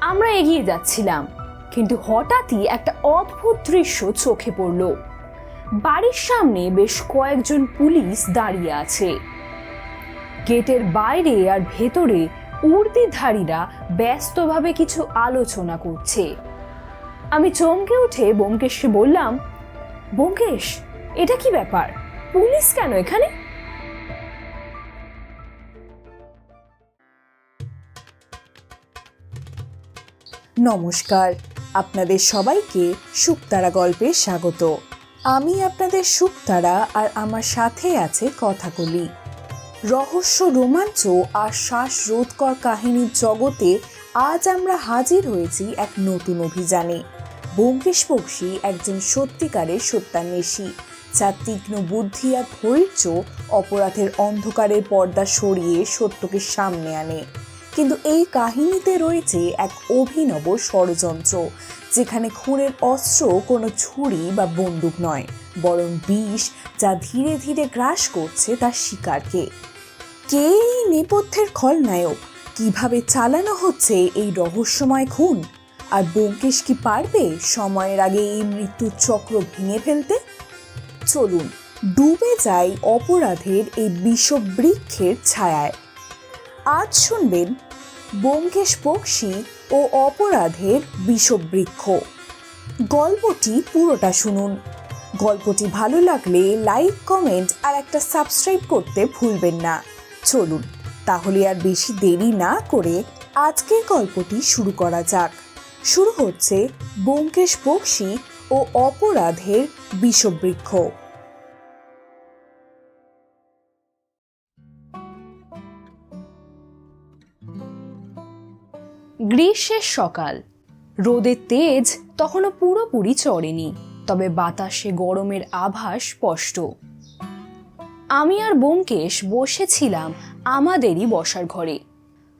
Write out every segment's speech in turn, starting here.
আমরা এগিয়ে যাচ্ছিলাম, কিন্তু হঠাৎই একটা অদ্ভুত দৃশ্য চোখে পড়ল। বাড়ির সামনে বেশ কয়েকজন পুলিশ দাঁড়িয়ে আছে। গেটের বাইরে আর ভেতরে উর্দিধারীরা ব্যস্তভাবে কিছু আলোচনা করছে। আমি চমকে উঠে ব্যোমকেশকে বললাম, ব্যোমকেশ, এটা কি ব্যাপার? পুলিশ কেন এখানে? নমস্কার, আপনাদের সবাইকে শুকতারা গল্পে স্বাগত। আমি আপনাদের শুকতারা, আর আমার সাথে আছে কথাকলি। রহস্য, রোমাঞ্চ আর শ্বাসরোধকর কাহিনীর জগতে আজ আমরা হাজির হয়েছি এক নতুন অভিযানে। ব্যোমকেশ বক্সী একজন সত্যিকারের সত্যান্বেষী, যার তীক্ষ্ণ বুদ্ধি আর ধৈর্য অপরাধের অন্ধকারের পর্দা সরিয়ে সত্যকে সামনে আনে। কিন্তু এই কাহিনীতে রয়েছে এক অভিনব ষড়যন্ত্র, যেখানে খুনের অস্ত্র কোনো ছুরি বা বন্দুক নয়, বরং বিষ, যা ধীরে ধীরে গ্রাস করছে তার শিকারকে। কে এই নেপথ্যের খলনায়ক? কিভাবে চালানো হচ্ছে এই রহস্যময় খুন? আর ব্যোমকেশ কি পারবে সময়ের আগে এই মৃত্যুর চক্র ভেঙে ফেলতে? চলুন ডুবে যাই অপরাধের এই বিষবৃক্ষের ছায়ায়। আজ শুনবেন ব্যোমকেশ বক্সী ও অপরাধের বিষবৃক্ষ। গল্পটি পুরোটা শুনুন। গল্পটি ভালো লাগলে লাইক, কমেন্ট আর একটা সাবস্ক্রাইব করতে ভুলবেন না। চলুন তাহলে আর বেশি দেরি না করে আজকের গল্পটি শুরু করা যাক। শুরু হচ্ছে ব্যোমকেশ বক্সী ও অপরাধের বিষবৃক্ষ। গ্রীষ্মের সকাল, রোদের তেজ তখনও পুরোপুরি চড়েনি, তবে বাতাসে গরমের আভাস স্পষ্ট। আমি আর ব্যোমকেশ বসেছিলাম আমাদেরই বসার ঘরে।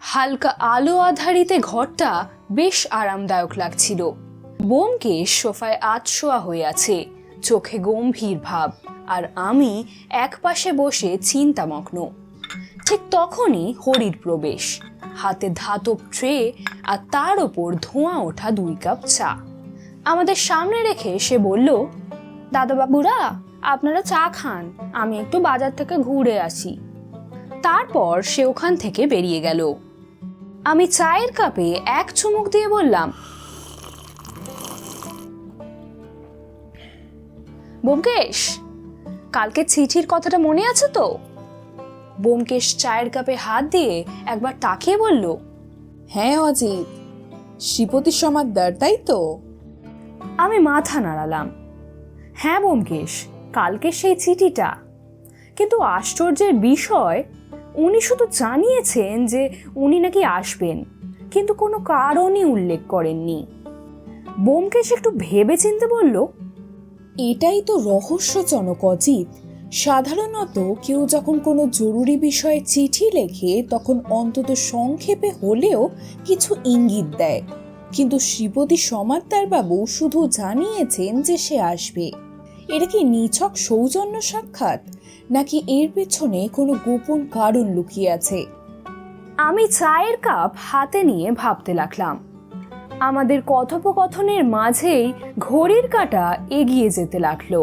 হালকা আলো আধারিতে ঘরটা বেশ আরামদায়ক লাগছিল। ব্যোমকেশ সোফায় আধশোয়া হয়ে আছে, চোখে গম্ভীর ভাব, আর আমি একপাশে বসে চিন্তামগ্ন। ঠিক তখনই হরির প্রবেশ, হাতে ধাতব ট্রে আর তার ওপর ধোঁয়া ওঠা 2 কাপ চা আমাদের সামনে রেখে সে বলল, দাদাবাবুরা, আপনারা চা খান, আমি একটু বাজার থেকে ঘুরে আসি। তারপর সে ওখান থেকে বেরিয়ে গেল। আমি চায়ের কাপে এক চুমুক দিয়ে বললাম, ব্যোমকেশ, কালকে চিঠির কথাটা মনে আছে তো? ব্যোমকেশ চায়ের কাপে হাত দিয়ে একবার তাকিয়ে বলল, হ্যাঁ অজিত, শ্রীপতি সমাদ্দার, তাই তো? আমি মাথা নাড়ালাম। হ্যাঁ ব্যোমকেশ, কালকে সেই চিঠিটা। কিন্তু আশ্চর্যের বিষয়, উনি শুধু জানিয়েছেন যে উনি নাকি আসবেন, কিন্তু কোনো কারণই উল্লেখ করেননি। ব্যোমকেশ একটু ভেবে চিন্তে বলল, এটাই তো রহস্যজনক অজিত। সাধারণত কেউ যখন কোনো জরুরি বিষয়ে চিঠি লেখে তখন অন্তত সংক্ষেপে হলেও কিছু ইঙ্গিত দেয়, কিন্তু শ্রীপতি সমাদ্দার বাবু শুধু জানিয়েছেন যে সে আসবে। এটা কি নিছক সৌজন্য সাক্ষাৎ, নাকি এর পেছনে কোনো গোপন কারণ লুকিয়ে আছে? আমি চায়ের কাপ হাতে নিয়ে ভাবতে লাগলাম। আমাদের কথোপকথনের মাঝেই ঘড়ির কাঁটা এগিয়ে যেতে লাগলো।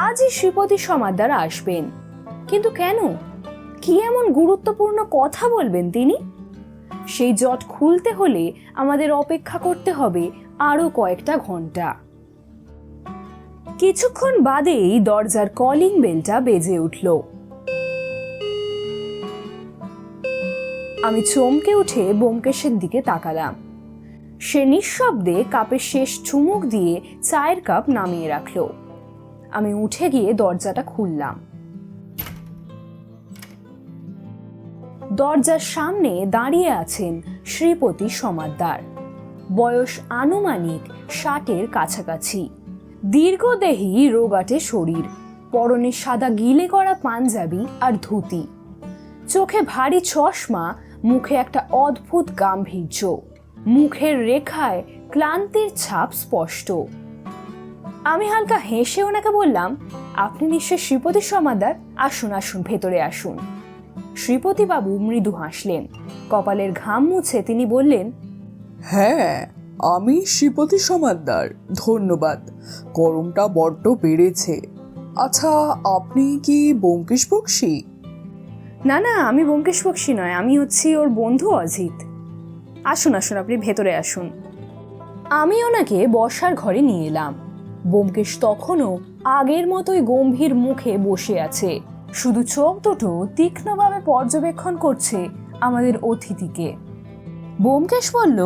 আজই শ্রীপতি সমাদ্দার আসবেন, কিন্তু কেন? কি এমন গুরুত্বপূর্ণ কথা বলবেন তিনি? সেই জট খুলতে হলে আমাদের অপেক্ষা করতে হবে আরো কয়েকটা ঘন্টা। কিছুক্ষণ বাদেই দরজার কলিং বেলটা বেজে উঠল। আমি চমকে উঠে ব্যোমকেশের দিকে তাকালাম। সে নিঃশব্দে কাপে শেষ চুমুক দিয়ে চায়ের কাপ নামিয়ে রাখল। আমি উঠে গিয়ে দরজাটা খুললাম। দরজার সামনে দাঁড়িয়ে আছেন শ্রীপতি সমাদ্দার। বয়স আনুমানিক 60-এর কাছাকাছি। দীর্ঘদেহী, রোগাটে শরীর, পরনে সাদা গিলে করা পাঞ্জাবি আর ধুতি, চোখে ভারী চশমা, মুখে একটা অদ্ভুত গাম্ভীর্য, মুখের রেখায় ক্লান্তির ছাপ স্পষ্ট। আমি হালকা হেসে ওনাকে বললাম, আপনি নিশ্চয় শ্রীপতি সমাদ্দার, আসুন আসুন, ভেতরে আসুন। শ্রীপতি বাবু মৃদু হাসলেন। কপালের ঘাম মুছে তিনি বললেন, হ্যাঁ, আমি শ্রীপতি সমাদ্দার। ধন্যবাদ। গরমটা বড্ড বেড়েছে। আচ্ছা, আপনি কি ব্যোমকেশ বক্সী? না না, আমি ব্যোমকেশ বক্সী নয়, আমি হচ্ছি ওর বন্ধু অজিত। আসুন আসুন, আপনি ভেতরে আসুন। আমি ওনাকে বসার ঘরে নিয়ে এলাম। ব্যোমকেশ তখনও আগের মতোই গম্ভীর মুখে বসে আছে, শুধু চোখ দুটো তীক্ষ্ণভাবে পর্যবেক্ষণ করছে আমাদের অতিথিকে। ব্যোমকেশ বলল,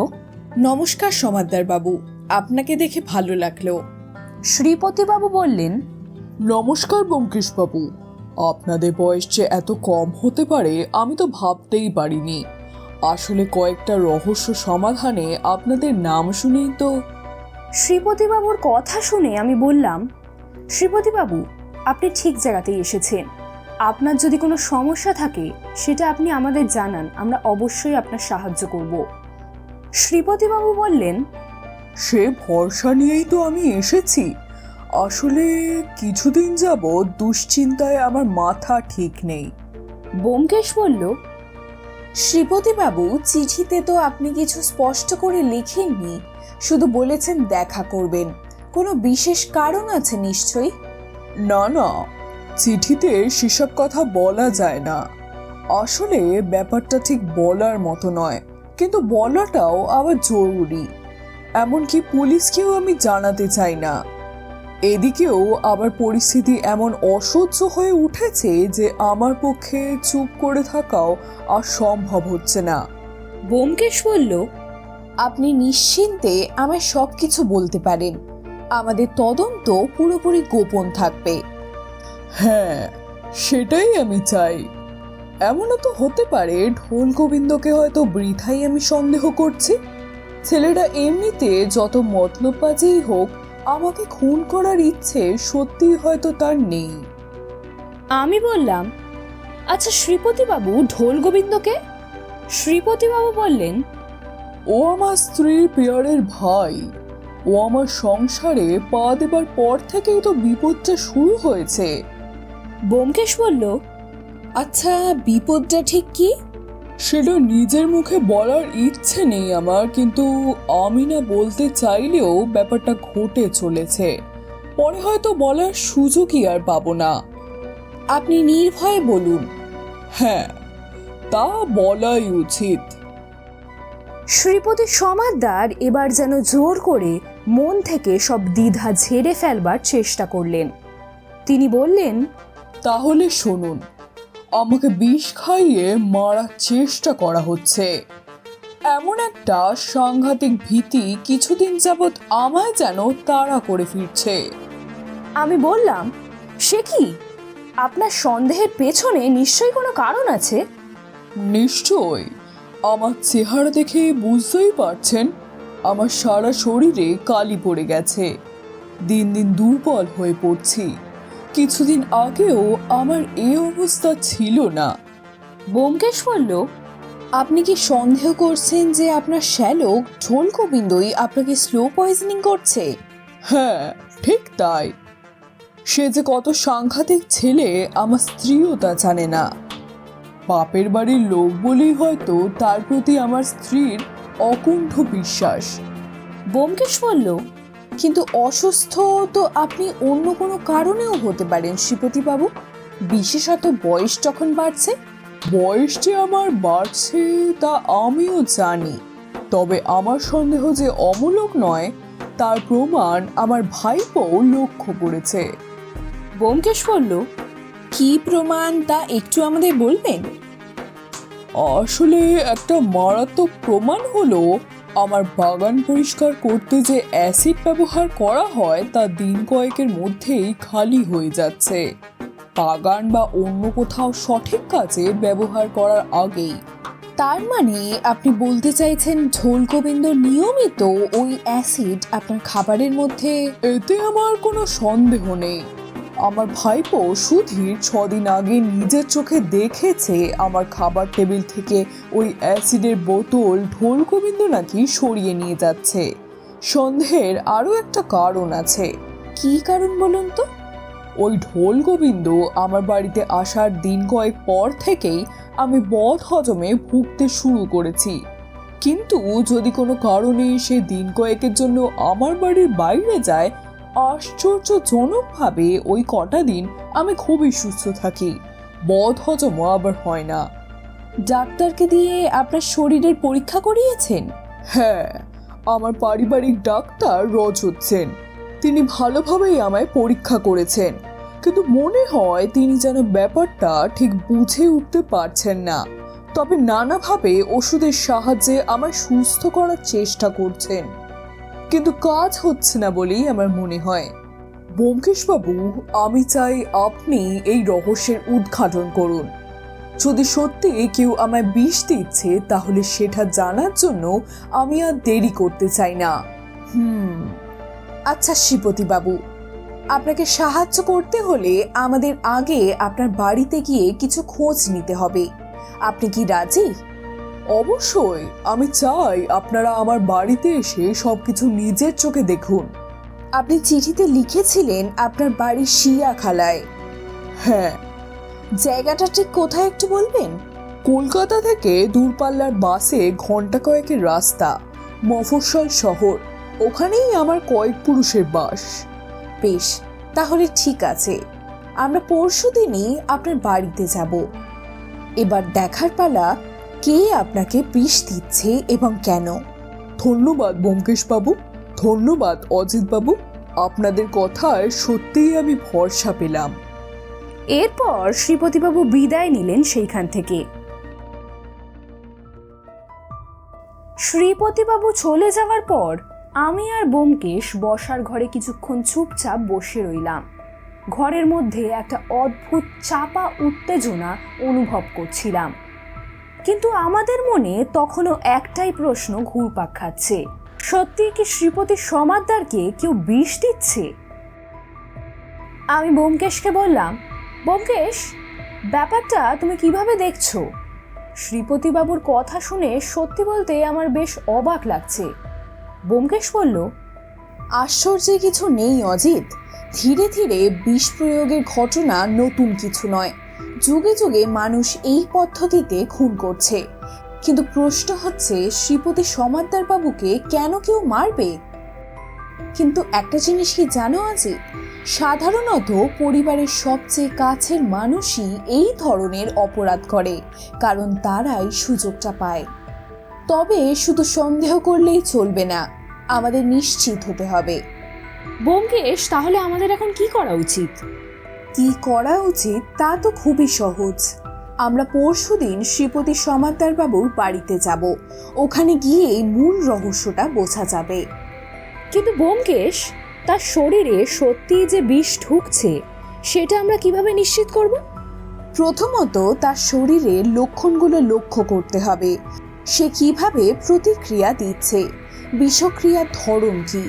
নমস্কার সমাদ্দার বাবু, আপনাকে দেখে ভালো লাগলো। শ্রীপতিবাবু বললেন, নমস্কার ব্যোমকেশ বাবু, আপনাদের বয়স যে এত কম হতে পারে আমি তো ভাবতেই পারিনি। আসলে কয়েকটা রহস্য সমাধানে আপনাদের নাম শুনেই তো। শ্রীপতিবাবুর কথা শুনে আমি বললাম, শ্রীপতিবাবু, আপনি ঠিক জায়গাতেই এসেছেন। আপনার যদি কোনো সমস্যা থাকে সেটা আপনি আমাদের জানান, আমরা অবশ্যই আপনার সাহায্য করব। শ্রীপতিবাবু বললেন, সে ভরসা নিয়েই তো আমি এসেছি। আসলে কিছুদিন যাবৎ দুশ্চিন্তায় আমার মাথা ঠিক নেই। ব্যোমকেশ বলল, শ্রীপতিবাবু, চিঠিতে তো আপনি কিছু স্পষ্ট করে লেখেননি, শুধু বলেছেন দেখা করবেন। কোনো বিশেষ কারণ আছে নিশ্চয়ই? না না, চিঠিতে সেসব কথা বলা যায় না। আসলে ব্যাপারটা ঠিক বলার মতো নয়, কিন্তু বলাটাও আবার জরুরি। এমনকি পুলিশকেও আমি জানাতে চাই না। এদিকেও আবার পরিস্থিতি এমন অসহ্য হয়ে উঠেছে যে আমার পক্ষে চুপ করে থাকাও আর সম্ভব হচ্ছে না। ব্যোমকেশ বলল, আপনি নিশ্চিন্তে আমায় সবকিছু বলতে পারেন। আমাদের তদন্ত পুরোপুরি গোপন থাকবে। হ্যাঁ, সেটাই আমি চাই। এমনও তো হতে পারে ঢোল গোবিন্দকে হয়তো বৃথাই আমি সন্দেহ করছি। ছেলেটা এমনিতে যত মতলববাজেই হোক, আমাকে খুন করার ইচ্ছে সত্যিই হয়তো তার নেই। আমি বললাম, আচ্ছা শ্রীপতিবাবু, ঢোল গোবিন্দকে? শ্রীপতিবাবু বললেন, ও আমার স্ত্রীর পেয়ারের ভাই। ও আমার সংসারে পা দেবার পর থেকেই তো বিপদটা শুরু হয়েছে। ব্যোমকেশ বলল, আচ্ছা, বিপদটা ঠিক কি? সেটা নিজের মুখে বলার ইচ্ছে নেই আমার, কিন্তু আমি না বলতে চাইলেও ব্যাপারটা ঘটে চলেছে। পরে হয়তো বলার সুযোগই আর পাবো না। আপনি নির্ভয়ে বলুন। হ্যাঁ, তা বলাই উচিত। শ্রীপতি সমাদ্দার এবার যেন জোর করে মন থেকে সব দ্বিধা ঝেড়ে ফেলবার চেষ্টা করলেন। তিনি বললেন, তাহলে শুনুন, আমাকে বিষ খাইয়ে মারার চেষ্টা করা হচ্ছে। এমন একটা সাংঘাতিক ভীতি কিছুদিন যাবৎ আমায় যেন তাড়া করে ফিরছে। আমি বললাম, সে কি? আপনার সন্দেহের পেছনে নিশ্চয়ই কোনো কারণ আছে। নিশ্চয়, আমার চেহারা দেখে বুঝতেই পারছেন, আমার সারা শরীরে কালি পড়ে গেছে। দিন দিন দুর্বল হয়ে পড়ছি। কিছুদিন আগেও আমার এই অবস্থা ছিল না। ব্যোমকেশ বলল, আপনি কি সন্দেহ করছেন যে আপনার শ্যালক ঢোল গোবিন্দই আপনাকে স্লো পয়জনিং করছে? হ্যাঁ, ঠিক তাই। সে যে কত সাংঘাতিক ছেলে আমার স্ত্রীও তা জানে না। বাপের বাড়ির লোক বলেই হয়তো তার প্রতি আমার স্ত্রীর অকুণ্ঠ বিশ্বাস। ব্যোমকেশ বলল, কিন্তু অসুস্থ তো আপনি অন্য কোনো কারণেও হতে পারেন শ্রীপতিবাবু, বিশেষত বয়স যখন বাড়ছে। বয়স যে আমার বাড়ছে তা আমিও জানি, তবে আমার সন্দেহ যে অমূলক নয় তার প্রমাণ আমার ভাইপো লক্ষ্য করেছে। ব্যোমকেশ বলল, কি প্রমাণ তা একটু আমাদের বলবেন? আসলে একটা মারাত্মক প্রমাণ হলো, আমার বাগান পরিষ্কার করতে যে অ্যাসিড ব্যবহার করা হয় তা দিন কয়েকের মধ্যেই খালি হয়ে যাচ্ছে, বাগান বা অন্য কোথাও সঠিক কাজে ব্যবহার করার আগেই। তার মানে আপনি বলতে চাইছেন ঢোল গোবিন্দ নিয়মিত ওই অ্যাসিড আপনার খাবারের মধ্যে? এতে আমার কোনো সন্দেহ নেই। আমার ভাইপো সুধীর 6 দিন আগে নিজের চোখে দেখেছে আমার খাবার টেবিল থেকে ওই অ্যাসিডের বোতল ঢোল গোবিন্দ নাকি সরিয়ে নিয়ে যাচ্ছে। সন্দেহের আরও একটা কারণ আছে। কি কারণ বলুন তো? ওই ঢোল গোবিন্দ আমার বাড়িতে আসার দিন কয়েক পর থেকেই আমি বদ হজমে ভুগতে শুরু করেছি। কিন্তু যদি কোনো কারণে সে দিন কয়েকের জন্য আমার বাড়ির বাইরে যায়, আশ্চর্যজনকভাবে ওই কটা দিন আমি খুবই সুস্থ থাকি, বদহজমও আবার হয় না। ডাক্তারকে দিয়ে আপনার শরীরের পরীক্ষা করিয়েছেন? হ্যাঁ, আমার পারিবারিক ডাক্তার রজত সেন, তিনি ভালোভাবেই আমায় পরীক্ষা করেছেন, কিন্তু মনে হয় তিনি যেন ব্যাপারটা ঠিক বুঝে উঠতে পারছেন না। তবে নানাভাবে ওষুধের সাহায্যে আমায় সুস্থ করার চেষ্টা করছেন, কিন্তু কাজ হচ্ছে না বলেই আমার মনে হয়। ব্যোমকেশবাবু, আমি চাই আপনি এই রহস্যের উদ্ঘাটন করুন। যদি সত্যি কেউ আমায় বিষ দিচ্ছে, তাহলে সেটা জানার জন্য আমি আর দেরি করতে চাই না। আচ্ছা শ্রীপতি বাবু, আপনাকে সাহায্য করতে হলে আমাদের আগে আপনার বাড়িতে গিয়ে কিছু খোঁজ নিতে হবে। আপনি কি রাজি? অবশ্যই, আমি চাই আপনারা আমার বাড়িতে এসে সবকিছু নিজের চোখে দেখুন। আপনি চিঠিতে লিখেছিলেন আপনার বাড়ির শিয়াখালায়। হ্যাঁ। জায়গাটা ঠিক কোথায় একটু বলবেন? কলকাতা থেকে দূরপাল্লার বাসে ঘন্টা কয়েকের রাস্তা, মফস্বল শহর, ওখানেই আমার কয়েক পুরুষের বাস। বেশ, তাহলে ঠিক আছে, আমরা পরশুদিনই আপনার বাড়িতে যাব। এবার দেখার পালা কে আপনাকে বিষ দিচ্ছে এবং কেন। ধন্যবাদ ব্যোমকেশবাবু, ধন্যবাদ অজিতবাবু, আপনাদের কথায় সত্যিই আমি ভরসা পেলাম। এরপর শ্রীপতিবাবু বিদায় নিলেন সেইখান থেকে। শ্রীপতিবাবু চলে যাওয়ার পর আমি আর ব্যোমকেশ বসার ঘরে কিছুক্ষণ চুপচাপ বসে রইলাম। ঘরের মধ্যে একটা অদ্ভুত চাপা উত্তেজনা অনুভব করছিলাম, কিন্তু আমাদের মনে তখনও একটাই প্রশ্ন ঘুরপাক খাচ্ছে, সত্যি কি শ্রীপতি সমাদ্দারকে কেউ বিষ দিচ্ছে? আমি ব্যোমকেশকে বললাম, ব্যোমকেশ, ব্যাপারটা তুমি কিভাবে দেখছো? শ্রীপতিবাবুর কথা শুনে সত্যি বলতে আমার বেশ অবাক লাগছে। ব্যোমকেশ বলল, আশ্চর্যের কিছু নেই অজিত, ধীরে ধীরে বিষ প্রয়োগের ঘটনা নতুন কিছু নয়। যুগে যুগে মানুষ এই পদ্ধতিতে খুন করছে, কিন্তু প্রশ্ন হচ্ছে শ্রীপতি সমাদ্দার বাবুকে কেন কেউ মারবে? কিন্তু একটা জিনিস কি জানো অজিত, সাধারণত পরিবারের সবচেয়ে কাছের মানুষই এই ধরনের অপরাধ করে, কারণ তারাই সুযোগটা পায়। তবে শুধু সন্দেহ করলেই চলবে না, আমাদের নিশ্চিত হতে হবে। ব্যোমকেশ, তাহলে আমাদের এখন কি করা উচিত? কি করা উচিত তা তো খুবই সহজ। আমরা পরশুদিন শ্রীপতি সমাদ্দার বাবুর বাড়িতে যাব, ওখানে গিয়ে মূল রহস্যটা বোঝা যাবে। কিন্তু ব্যোমকেশ, তার শরীরে সত্যিই যে বিষ ঢুকছে সেটা আমরা কিভাবে নিশ্চিত করব? প্রথমত তার শরীরের লক্ষণগুলো লক্ষ্য করতে হবে, সে কিভাবে প্রতিক্রিয়া দিচ্ছে, বিষক্রিয়ার ধরন কি।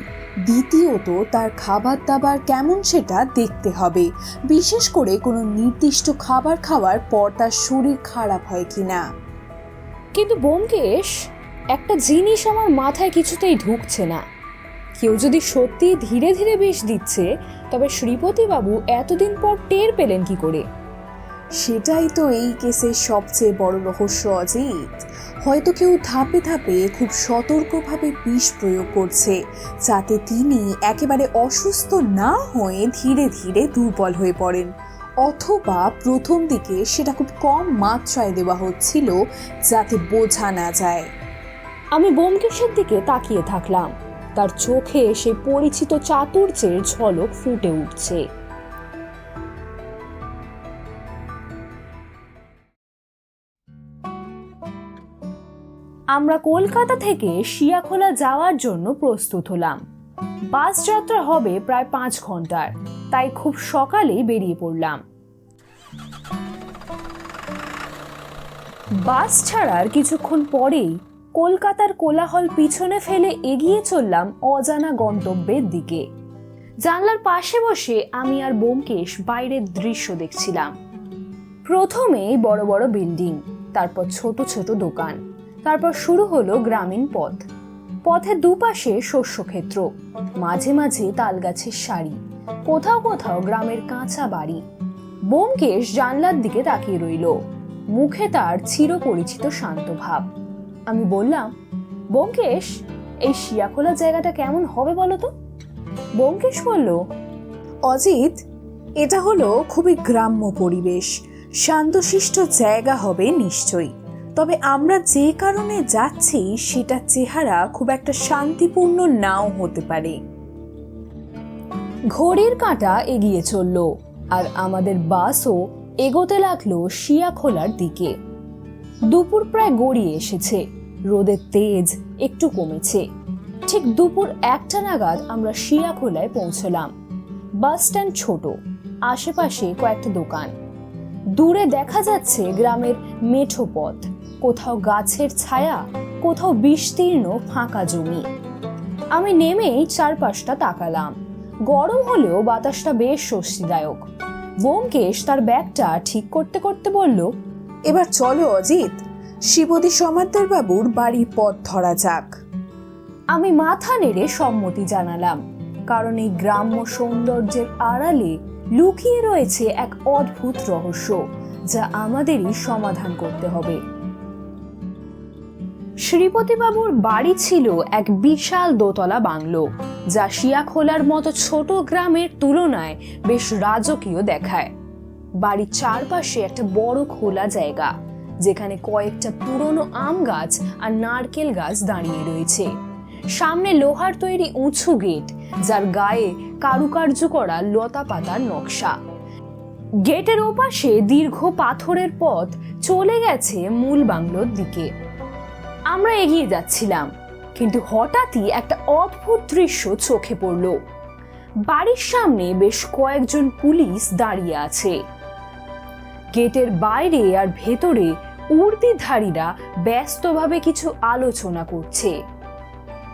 দ্বিতীয়ত তার খাবার দাবার কেমন সেটা দেখতে হবে, বিশেষ করে কোনো নির্দিষ্ট খাবার খাওয়ার পর তার শরীর খারাপ হয় কিনা। কিন্তু ব্যোমকেশ, একটা জিনিস আমার মাথায় কিছুতেই ঢুকছে না, কেউ যদি সত্যি ধীরে ধীরে বিষ দিচ্ছে, তবে শ্রীপতিবাবু এতদিন পর টের পেলেন কি করে? সেটাই তো এই কেসের সবচেয়ে বড় রহস্য অজিত। হয়তো কেউ ধাপে ধাপে খুব সতর্কভাবে বিষ প্রয়োগ করছে, যাতে তিনি একেবারে অসুস্থ না হয়ে ধীরে ধীরে দুর্বল হয়ে পড়েন, অথবা প্রথম দিকে সেটা খুব কম মাত্রায় দেওয়া হচ্ছিল যাতে বোঝা না যায়। আমি ব্যোমকেশের দিকে তাকিয়ে থাকলাম, তার চোখে সে পরিচিত চাতুর্যের ঝলক ফুটে উঠছে। আমরা কলকাতা থেকে শিয়াখোলা যাওয়ার জন্য প্রস্তুত হলাম। বাস যাত্রা হবে প্রায় 5 ঘন্টার, তাই খুব সকালেই বেরিয়ে পড়লাম। বাস ছাড়ার কিছুক্ষণ পরেই কলকাতার কোলাহল পিছনে ফেলে এগিয়ে চললাম অজানা গন্তব্যের দিকে। জানলার পাশে বসে আমি আর ব্যোমকেশ বাইরের দৃশ্য দেখছিলাম। প্রথমেই বড় বড় বিল্ডিং, তারপর ছোট ছোট দোকান, তারপর শুরু হলো গ্রামীণ পথ। পথের দুপাশে শস্যক্ষেত্র, মাঝে মাঝে তালগাছের সারি, কোথাও কোথাও গ্রামের কাঁচা বাড়ি। ব্যোমকেশ জানলার দিকে তাকিয়ে রইল, মুখে তার চিরপরিচিত শান্ত ভাব। আমি বললাম, ব্যোমকেশ, এই শিয়াখোলা জায়গাটা কেমন হবে বলো তো? ব্যোমকেশ বলল, অজিত, এটা হলো খুবই গ্রাম্য পরিবেশ, শান্তশিষ্ট জায়গা হবে নিশ্চয়ই। তবে আমরা যে কারণে যাচ্ছি সেটার চেহারা খুব একটা শান্তিপূর্ণ নাও হতে পারে। ঘড়ির কাঁটা এগিয়ে চলল আর আমাদের বাসও এগোতে লাগলো শিয়াখোলার দিকে। দুপুর প্রায় গড়িয়ে এসেছে, রোদের তেজ একটু কমেছে। ঠিক দুপুর 1টা নাগাদ আমরা শিয়াখোলায় পৌঁছলাম। বাস স্ট্যান্ড ছোট, আশেপাশে কয়েকটা দোকান। দূরে দেখা যাচ্ছে গ্রামের মেঠো পথ, কোথাও গাছের ছায়া, কোথাও বিস্তীর্ণ ফাঁকা জমি। আমি নেমেই চারপাশটা তাকালাম। গরম হলেও বাতাসটা বেশ স্বস্তিদায়ক। ব্যোমকেশ তার ব্যাগটা ঠিক করতে করতে বলল, এবার চলো অজিত, শিবতী সমাদ্দার বাবুর বাড়ির পথ ধরা যাক। আমি মাথা নেড়ে সম্মতি জানালাম, কারণ এই গ্রাম্য সৌন্দর্যের আড়ালে লুকিয়ে রয়েছে এক অদ্ভুত রহস্য, যা আমাদেরই সমাধান করতে হবে। শ্রীপতিবাবুর বাড়ি ছিল এক বিশাল দোতলা বাংলো, যা শিয়াখোলার মতো ছোট গ্রামের তুলনায় বেশ রাজকীয় দেখায়। বাড়ির চারপাশে একটা বড় খোলা জায়গা, যেখানে কয়েকটা পুরনো আম গাছ আর নারকেল গাছ দাঁড়িয়ে রয়েছে। সামনে লোহার তৈরি উঁচু গেট, যার গায়ে কারুকার্য করা লতা পাতার নকশা। গেটের ওপাশে দীর্ঘ পাথরের পথ চলে গেছে মূল বাংলোর দিকে। আমরা এগিয়ে যাচ্ছিলাম, কিন্তু হঠাৎই একটা অদ্ভুত দৃশ্য চোখে পড়ল। বাড়ির সামনে বেশ কয়েকজন পুলিশ দাঁড়িয়ে আছে। গেটের বাইরে আর ভেতরে উর্দিধারীরা ব্যস্তভাবে কিছু আলোচনা করছে।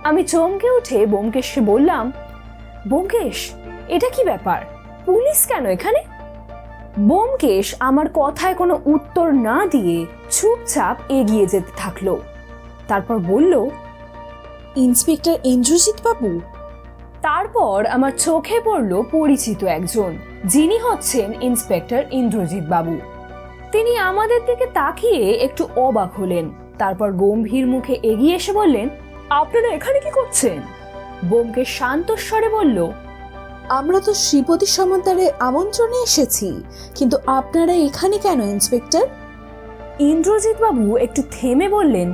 আমি চমকে উঠে ব্যোমকেশকে বললাম, ব্যোমকেশ, এটা কি ব্যাপার? পুলিশ কেন এখানে? ব্যোমকেশ আমার কথায় কোনো উত্তর না দিয়ে চুপচাপ এগিয়ে যেতে থাকলো। তারপর বলল, ইন্সপেক্টর ইন্দ্রজিৎ বাবু। তারপর আমার চোখে পড়ল পরিচিত একজন, যিনি হচ্ছেন ইন্সপেক্টর ইন্দ্রজিৎ বাবু। তিনি আমাদের দিকে তাকিয়ে একটু অবাক হলেন, তারপর গম্ভীর মুখে এগিয়ে এসে বললেন, আপনারা এখানে কি করছেন? ব্যোমকেশ শান্ত স্বরে বলল, আমরা তো শ্রীপতি সমাদ্দারের আমন্ত্রণে এসেছি, কিন্তু আপনারা এখানে কেন ইন্সপেক্টর? ইন্দ্রজিৎ বাবু একটু থেমে বললেন,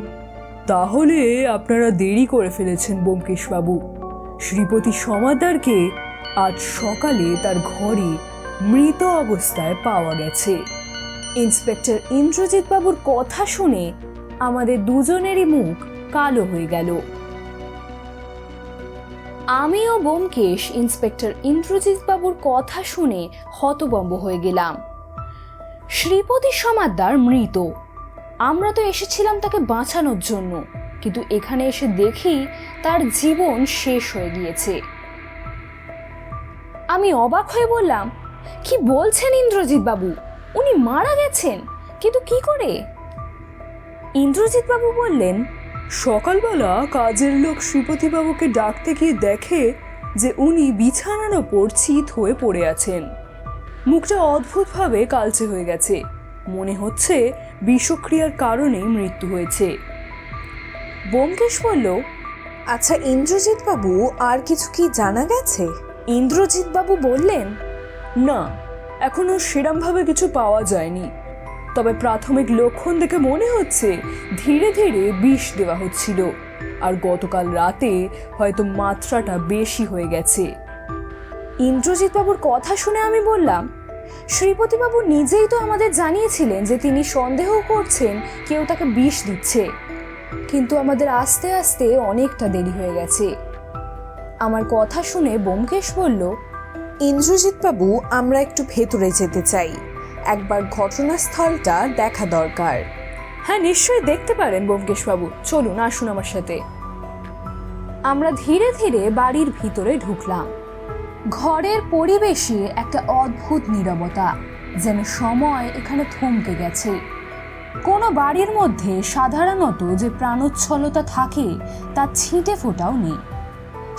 তাহলে আপনারা দেরি করে ফেলেছেন ব্যোমকেশ বাবু। শ্রীপতি সমাদ্দারকে আজ সকালে তার ঘরে মৃত অবস্থায় পাওয়া গেছে। ইন্সপেক্টর ইন্দ্রজিৎ বাবুর কথা শুনে আমাদের দুজনেরই মুখ কালো হয়ে গেল। আমি ও ব্যোমকেশ ইন্সপেক্টর ইন্দ্রজিৎ বাবুর কথা শুনে হতভম্ব হয়ে গেলাম। শ্রীপতি সমাদ্দার মৃত। আমরা তো এসেছিলাম তাকে বাঁচানোর জন্য, কিন্তু এখানে এসে দেখি তার জীবন শেষ হয়ে গিয়েছে। আমি অবাক হয়ে বললাম, কি বলছেন ইন্দ্রজিৎ বাবু? উনি মারা গেছেন? কিন্তু কি করে? ইন্দ্রজিৎ বাবু বললেন, সকালবেলা কাজের লোক শ্রীপতিবাবুকে ডাকতে গিয়ে দেখে যে উনি বিছানার ওপর চিত হয়ে পড়ে আছেন। মুখটা অদ্ভুতভাবে কালচে হয়ে গেছে, মনে হচ্ছে বিষক্রিয়ার কারণেই মৃত্যু হয়েছে। ব্যোমকেশ বলল, আচ্ছা ইন্দ্রজিৎ বাবু, আর কিছু কি জানা গেছে? ইন্দ্রজিৎ বাবু বললেন, না, এখনো সেরমভাবে কিছু পাওয়া যায়নি, তবে প্রাথমিক লক্ষণ দেখে মনে হচ্ছে ধীরে ধীরে বিষ দেওয়া হচ্ছিল, আর গতকাল রাতে হয়তো মাত্রাটা বেশি হয়ে গেছে। ইন্দ্রজিৎ বাবুর কথা শুনে আমি বললাম, শ্রীপতি বাবু নিজেই তো আমাদের জানিয়েছিলেন যে তিনি সন্দেহ করছেন কেউ তাকে বিষ দিচ্ছে, কিন্তু আমাদের আস্তে আস্তে অনেকটা দেরি হয়ে গেছে। আমার কথা শুনে ব্যোমকেশ বলল, ইন্দ্রজিৎ বাবু, আমরা একটু ভেতরে যেতে চাই, একবার ঘটনাস্থলটা দেখা দরকার। হ্যাঁ, নিশ্চয়ই দেখতে পারেন ব্যোমকেশ বাবু, চলুন, আসুন আমার সাথে। আমরা ধীরে ধীরে বাড়ির ভিতরে ঢুকলাম। ঘরের পরিবেশে একটা অদ্ভুত নীরবতা, যেন সময় এখানে থমকে গেছে। কোনো বাড়ির মধ্যে সাধারণত যে প্রাণোচ্ছলতা থাকে তা ছিটে ফোটাও নেই।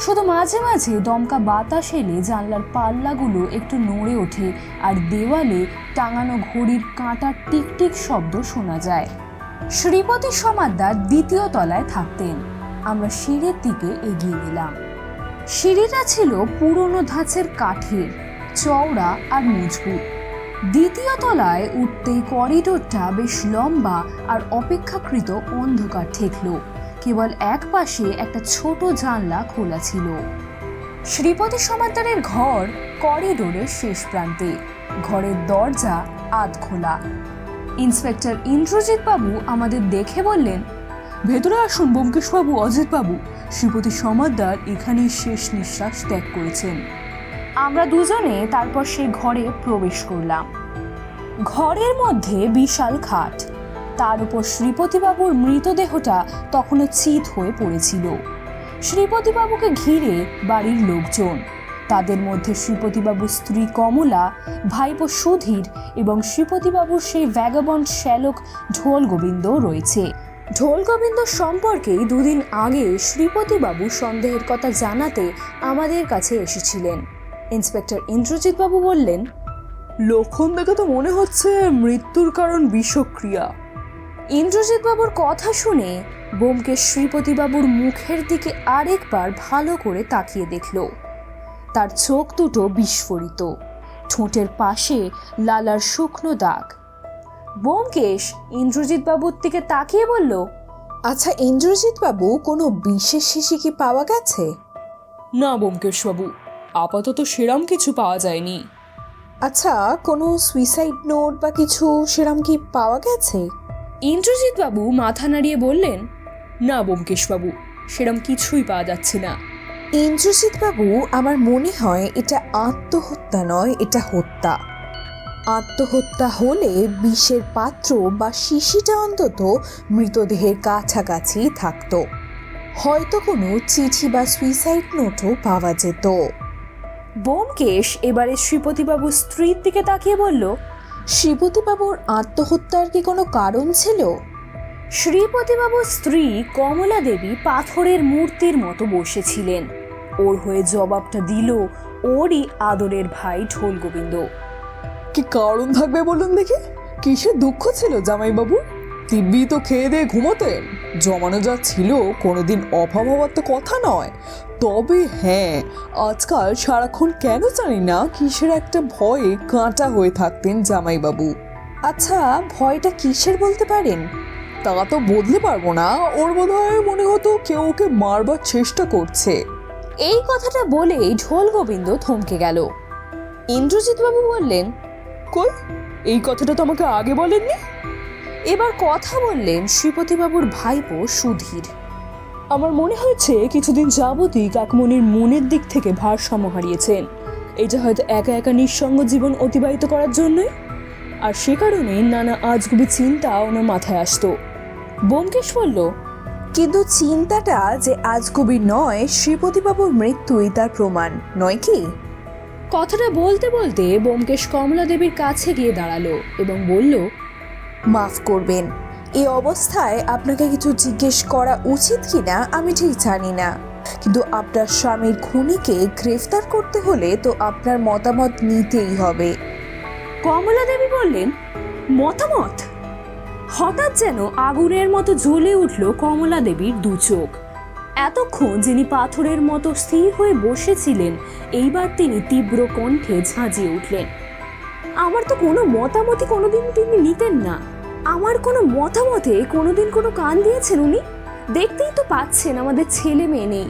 শুধু মাঝে মাঝে দমকা বাতাস এলে জানলার পাল্লাগুলো একটু নড়ে ওঠে, আর দেওয়ালে টাঙানো ঘড়ির কাঁটার টিকটিক শব্দ শোনা যায়। শ্রীপতি সমাদ্দার দ্বিতীয় তলায় থাকতেন। আমরা সিঁড়ির দিকে এগিয়ে গেলাম। সিঁড়িটা ছিল পুরনো ধাঁচের কাঠের, চওড়া আর মজবুত। দ্বিতীয় তলায় উঠতেই করিডোরটা বেশ লম্বা আর অপেক্ষাকৃত অন্ধকার ঠেকল। কেবল এক পাশে একটা ছোট জানলা খোলা ছিল। শ্রীপতি সমাদ্দারের ঘর করিডোরের শেষ প্রান্তে। ঘরের দরজা আধ খোলা। ইন্সপেক্টর ইন্দ্রজিৎ বাবু আমাদের দেখে বললেন, ভেতরে আসুন ব্যোমকেশবাবু, অজিতবাবু। শ্রীপতি সমাদ্দার এখানেই শেষ নিঃশ্বাস ত্যাগ করেছেন। আমরা দুজনে তারপর সেই ঘরে প্রবেশ করলাম। ঘরের মধ্যে বিশাল খাট, তার উপর শ্রীপতিবাবুর মৃতদেহটা তখনও চিত হয়ে পড়েছিল। শ্রীপতিবাবুকে ঘিরে বাড়ির লোকজন, তাদের মধ্যে শ্রীপতিবাবুর স্ত্রী কমলা, ভাইপো সুধীর এবং শ্রীপতিবাবুর সেই ভ্যাগাবন্ড শ্যালক ঢোল গোবিন্দ রয়েছে। ঢোল গোবিন্দ সম্পর্কে দুদিন আগে শ্রীপতিবাবু সন্দেহের কথা জানাতে আমাদের কাছে এসেছিলেন। ইন্সপেক্টর ইন্দ্রজিৎ বাবু বললেন, লক্ষণ দেখে তো মনে হচ্ছে মৃত্যুর কারণ বিষক্রিয়া। ইন্দ্রজিৎ বাবুর কথা শুনে ব্যোমকেশ শ্রীপতিবাবুর মুখের দিকে আরেকবার ভালো করে তাকিয়ে দেখল। তার চোখ দুটো বিস্ফোরিত, ঠোঁটের পাশে লালার শুকনো দাগ। ব্যোমকেশ ইন্দ্রজিৎ বাবুর দিকে তাকিয়ে বলল, আচ্ছা ইন্দ্রজিৎ বাবু, কোনো বিশেষ শিশি কি পাওয়া গেছে? না ব্যোমকেশবাবু, আপাতত সেরাম কিছু পাওয়া যায়নি। আচ্ছা, কোনো সুইসাইড নোট বা কিছু সেরাম কি পাওয়া গেছে? ইন্দ্রজিৎ বাবু মাথা নাড়িয়ে বললেন, না ব্যোমকেশবাবু, সেরাম কিছুই পাওয়া যাচ্ছে না। ইন্দ্রজিৎ বাবু, আমার মনে হয় এটা আত্মহত্যা নয়, এটা হত্যা। আত্মহত্যা হলে বিষের পাত্র বা শিশিটা অন্তত মৃতদেহের কাছাকাছি থাকতো। হয়তো কোনো চিঠি বা সুইসাইড নোটও পাওয়া যেত। ব্যোমকেশ এবারে শ্রীপতিবাবুর স্ত্রীর দিকে তাকিয়ে বলল, শ্রীপতিবাবুর আত্মহত্যার কি কোনো কারণ ছিল? শ্রীপতিবাবুর স্ত্রী কমলা দেবী পাথরের মূর্তির মতো বসেছিলেন। ওর হয়ে জবাবটা দিল ওরই আদরের ভাই ঢোল গোবিন্দ। কি কারণ থাকবে বলুন দেখি? কিসের দুঃখ ছিল জামাইবাবু? দিব্যি তো খেয়ে দিয়ে ঘুমোতেন। জমানো যা ছিল কোনোদিন অভাব হওয়ার তো কথা নয়। তবে হ্যাঁ, আজকাল সারাক্ষণ কেন জানি না কিসের একটা ভয়ে কাঁটা হয়ে থাকতেন জামাইবাবু। আচ্ছা, ভয়টা কিসের বলতে পারেন? তা তো বদলে পারবো না। ওর বোধহয় মনে হতো কেউ ওকে মারবার চেষ্টা করছে। এই কথাটা বলেই ঢোল গোবিন্দ থমকে গেল। ইন্দ্রজিৎ বাবু বললেন, কই, এই কথাটা তো আমাকে আগে বলেননি। এবার কথা বললেন শ্রীপতিবাবুর ভাইপো সুধীর। আমার মনে হয়েছে কিছুদিন যাবতই কাকমণির মনের দিক থেকে ভারসাম্য হারিয়েছেন। এটা হয়তো একা একা নিঃসঙ্গ জীবন অতিবাহিত করার জন্যই, আর সে কারণে নানা আজগুবি চিন্তা ওনার মাথায় আসতো। ব্যোমকেশ বলল, কিন্তু চিন্তাটা যে আজগুবি নয়, শ্রীপতিবাবুর মৃত্যুই তার প্রমাণ, নয় কি? কথাটা বলতে বলতে ব্যোমকেশ কমলা দেবীর কাছে গিয়ে দাঁড়ালো এবং বলল, মাফ করবেন, এই অবস্থায় আপনাকে কিছু জিজ্ঞেস করা উচিত কিনা আমি ঠিক জানি না, কিন্তু আপনার স্বামীর খুনিকে গ্রেফতার করতে হলে তো আপনার মতামত নিতেই হবে। কমলা দেবী বললেন, মতামত? হঠাৎ যেন আগুনের মতো জ্বলে উঠল কমলা দেবীর দু চোখ। এতক্ষণ যিনি পাথরের মতো স্থির হয়ে বসেছিলেন, এইবার তিনি তীব্র কণ্ঠে ঝাঁঝিয়ে উঠলেন, আমার তো কোনো মতামতই কোনোদিন তিনি নিতেন না। আমার কোনো মতামতে কোনোদিন কোনো কান দিয়েছেন উনি? দেখতেই তো পাচ্ছেন আমাদের ছেলে মেয়ে নেই,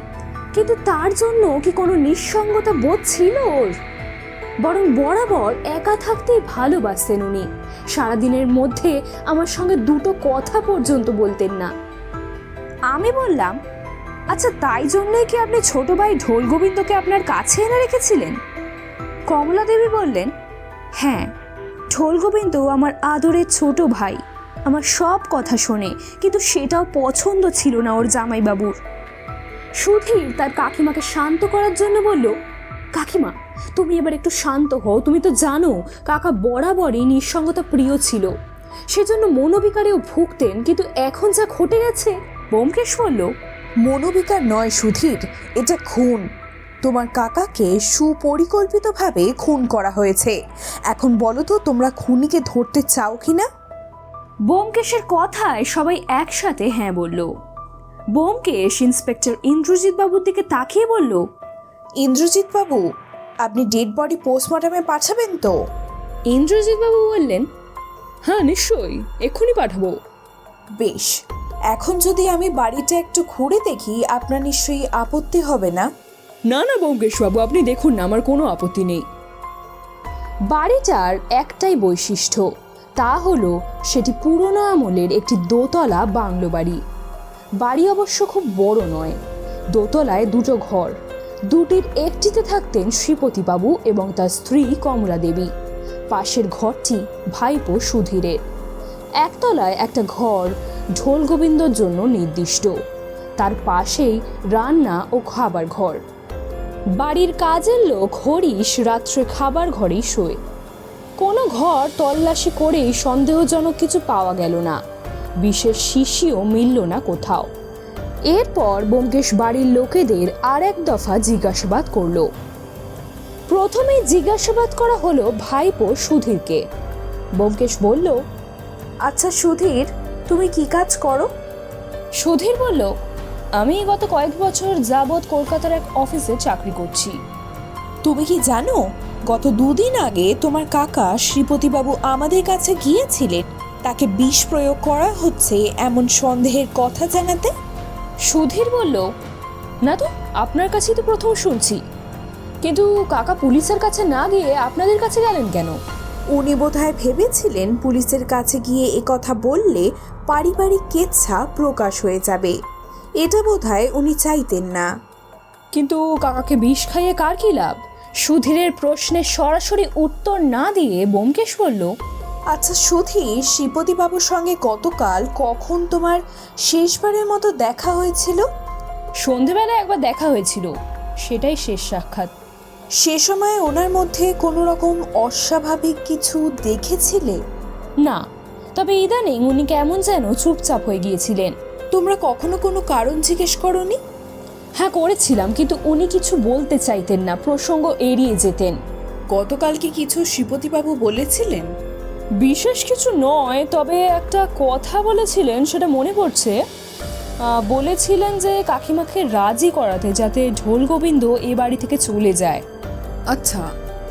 কিন্তু তার জন্য কি কোনো নিঃসঙ্গতা বোধ ছিল ওর? বরং বরাবর একা থাকতেই ভালোবাসতেন উনি। সারাদিনের মধ্যে আমার সঙ্গে দুটো কথা পর্যন্ত বলতেন না। আমি বললাম, আচ্ছা তাই জন্যই কি আপনি ছোট ভাই ঢোল গোবিন্দকে আপনার কাছে এনে রেখেছিলেন? কমলা দেবী বললেন, হ্যাঁ, ঢোল গোবিন্দ আমার আদরের ছোট ভাই, আমার সব কথা শোনে, কিন্তু সেটাও পছন্দ ছিল না ওর জামাইবাবুর। সুধীর তার কাকিমাকে শান্ত করার জন্য বলল, কাকিমা তুমি এবার একটু শান্ত হও, তুমি তো জানো কাকা বরাবরই নিঃসঙ্গতা প্রিয় ছিল, সেজন্য মনোবিকারেও ভুগতেন, কিন্তু এখন যা ঘটে গেছে। ব্যোমকেশ বলল, মনোবিকার নয় সুধীর, এটা খুন। তোমার কাকাকে সুপরিকল্পিতভাবে খুন করা হয়েছে। এখন বলো তো, তোমরা খুনিকে ধরতে চাও কিনা? ব্যোমকেশের কথায় সবাই একসাথে হ্যাঁ বলল। ব্যোমকেশ ইন্সপেক্টর ইন্দ্রজিৎ বাবুর দিকে তাকিয়ে বলল, ইন্দ্রজিৎ বাবু, আপনি ডেড বডি পোস্টমর্টমে পাঠাবেন তো? ইন্দ্রজিৎ বাবু বললেন, হ্যাঁ নিশ্চয়ই, এক্ষুনি পাঠাবো। বেশ, এখন যদি আমি বাড়িটা একটু ঘুরে দেখি আপনার নিশ্চয়ই আপত্তি হবে না? না না ব্যোমকেশ বাবু, আপনি দেখুন না, আমার কোনো আপত্তি নেই। বাড়িটার একটাই বৈশিষ্ট্য, তা হলো সেটি পুরনো আমলের একটি দোতলা বাংলো বাড়ি। বাড়ি অবশ্য খুব বড় নয়, দোতলায় দুটো ঘর, দুটির একটিতে থাকতেন শ্রীপতিবাবু এবং তার স্ত্রী কমলা দেবী। পাশের ঘরটি ভাইপো সুধীরের। একতলায় একটা ঘর ঢোল গোবিন্দর জন্য নির্দিষ্ট, তার পাশেই রান্না ও খাবার ঘর। বাড়ির কাজের লোক হরিশ রাত্রে খাবার ঘরেই শোয়। কোনো ঘর তল্লাশি করেই সন্দেহজনক কিছু পাওয়া গেল না, বিশেষ শিশিও মিলল না কোথাও। এরপর ব্যোমকেশ বাড়ির লোকেদের আর এক দফা জিজ্ঞাসাবাদ করল। প্রথমে জিজ্ঞাসাবাদ করা হলো ভাইপো সুধীরকে। ব্যোমকেশ বলল, আচ্ছা সুধীর, তুমি কি কাজ করো? সুধীর বলল, আমি গত কয়েক বছর যাবৎ কলকাতার এক অফিসে চাকরি করছি। তুমি কি জানো, গত 2 দিন আগে তোমার কাকা শ্রীপতিবাবু আমাদের কাছে গিয়েছিলেন তাকে বিষ প্রয়োগ করা হচ্ছে এমন সন্দেহের কথা জানাতে? সুধীর বলল, না তো, আপনার কাছেই তো প্রথম শুনছি। কিন্তু কাকা পুলিশের কাছে না গিয়ে আপনাদের কাছে গেলেন কেন? উনি বোধহয় ভেবেছিলেন পুলিশের কাছে গিয়ে কথা বললে পারিবারিক কেচ্ছা প্রকাশ হয়ে যাবে, এটা বোধহয় উনি চাইতেন না। কিন্তু কাকাকে বিষ খাইয়ে কার কি লাভ? সুধীরের প্রশ্নের সরাসরি উত্তর না দিয়ে ব্যোমকেশ বলল, আচ্ছা সুধীর, শ্রীপতিবাবুর সঙ্গে গতকাল কখন তোমার শেষবারের মতো দেখা হয়েছিল? সন্ধেবেলা একবার দেখা হয়েছিল, সেটাই শেষ সাক্ষাৎ। সে সময় ওনার মধ্যে কোনো রকম অস্বাভাবিক কিছু দেখেছিলে? না, তবে ইদানিং উনি কেমন যেন চুপচাপ হয়ে গিয়েছিলেন। তোমরা কখনো কোনো কারণ জিজ্ঞেস করনি? হ্যাঁ করেছিলাম, কিন্তু উনি কিছু বলতে চাইতেন না, প্রসঙ্গ এড়িয়ে যেতেন। গতকাল কি কিছু শ্রীপতিবাবু বলেছিলেন? বিশেষ কিছু নয়, তবে একটা কথা বলেছিলেন, সেটা মনে পড়ছে। বলেছিলেন যে কাকিমাকে রাজি করাতে, যাতে ঢোল গোবিন্দ এ বাড়ি থেকে চলে যায়। আচ্ছা,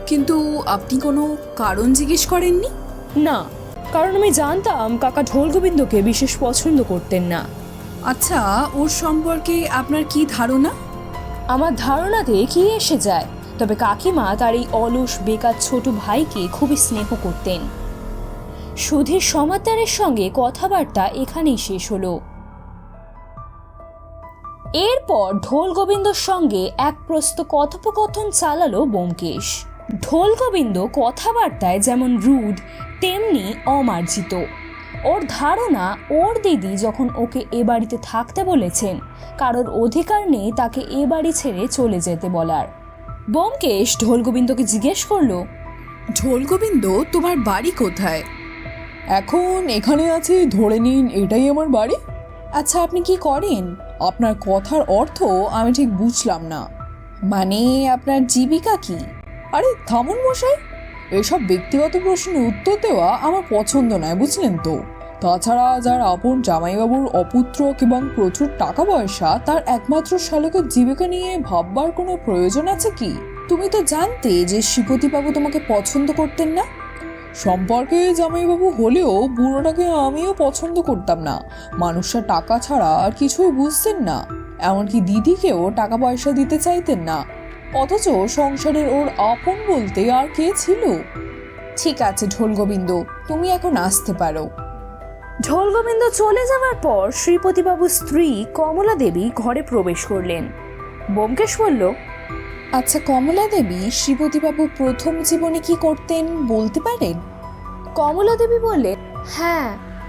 কিন্তু আপনি কোনো কারণ জিজ্ঞেস করেননি? না, কারণ আমি জানতাম কাকা ঢোল গোবিন্দকে বিশেষ পছন্দ করতেন না। আচ্ছা, ওর সম্পর্কে আপনার কি ধারণা? আমার ধারণাতে কি এসে যায়, তবে কাকিমা তার এই অলস বেকার ছোট ভাইকে খুবই স্নেহ করতেন। সুধীর সমাদ্দারের সঙ্গে কথাবার্তা এখানেই শেষ হলো। এরপর ঢোল গোবিন্দর সঙ্গে এক প্রস্ত কথোপকথন চালালো ব্যোমকেশ। ঢোল গোবিন্দ কথাবার্তায় যেমন রুড, তেমনি অমার্জিত। ওর ধারণা, ওর দিদি যখন ওকে এ বাড়িতে থাকতে বলেছেন, কারোর অধিকার নেই তাকে এ বাড়ি ছেড়ে চলে যেতে বলার। ব্যোমকেশ ঢোল গোবিন্দকে জিজ্ঞেস করলো, ঢোল গোবিন্দ, তোমার বাড়ি কোথায়? এখন এখানে আছি, ধরে নিন এটাই আমার বাড়ি। আচ্ছা, আপনি কি করেন? আপনার কথার অর্থ আমি ঠিক বুঝলাম না। মানে আপনার জীবিকা কি? আরে থামুন মশাই, এসব ব্যক্তিগত প্রশ্নের উত্তর দেওয়া আমার পছন্দ নয়, বুঝলেন তো। তাছাড়া যার আপন জামাইবাবুর অপুত্র এবং প্রচুর টাকা পয়সা, তার একমাত্র শালকের জীবিকা নিয়ে ভাববার কোনো প্রয়োজন আছে কি? তুমি তো জানতে যে শ্রীপতিবাবু তোমাকে পছন্দ করতেন না। সম্পর্কে জামাইবাবু হলেও বুড়োটাকে আমিও পছন্দ করতাম না। মানুষটা টাকা ছাড়া আর কিছুই বুঝতেন না, এমনকি দিদিকেও টাকা পয়সা দিতে চাইতেন না। অথচ সংসারের ওর আপন বলতে আর কে ছিল? ঠিক আছে ঢোল গোবিন্দ, তুমি এখন আসতে পারো। ঢোল গোবিন্দ চলে যাওয়ার পর শ্রীপতিবাবুর স্ত্রী কমলা দেবী ঘরে প্রবেশ করলেন। ব্যোমকেশ বলল, আচ্ছা কমলা দেবী, শ্রীপতিবাবু প্রথম জীবনে কি করতেন বলতে পারেন? কমলা দেবী বললেন, হ্যাঁ,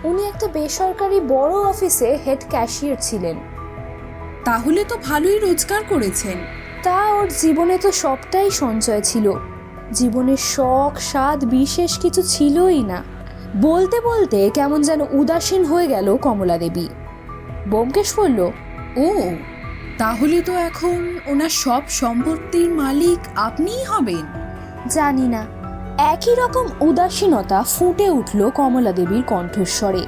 উনি একটা বেসরকারি বড় অফিসে হেড ক্যাশিয়ার ছিলেন। তাহলে তো ভালোই রোজগার করেছেন। তা ওর জীবনে তো সবটাই সঞ্চয় ছিল, জীবনের শখ স্বাদ বিশেষ কিছু ছিলই না। বলতে বলতে কেমন যেন উদাসীন হয়ে গেল কমলা দেবী। ব্যোমকেশ বলল, ও, তাহলে তো এখন ওনার সব সম্পত্তির মালিক আপনিই হবেন। জানি না। একই রকম উদাসীনতা ফুটে উঠল কমলা দেবীর কণ্ঠস্বরে।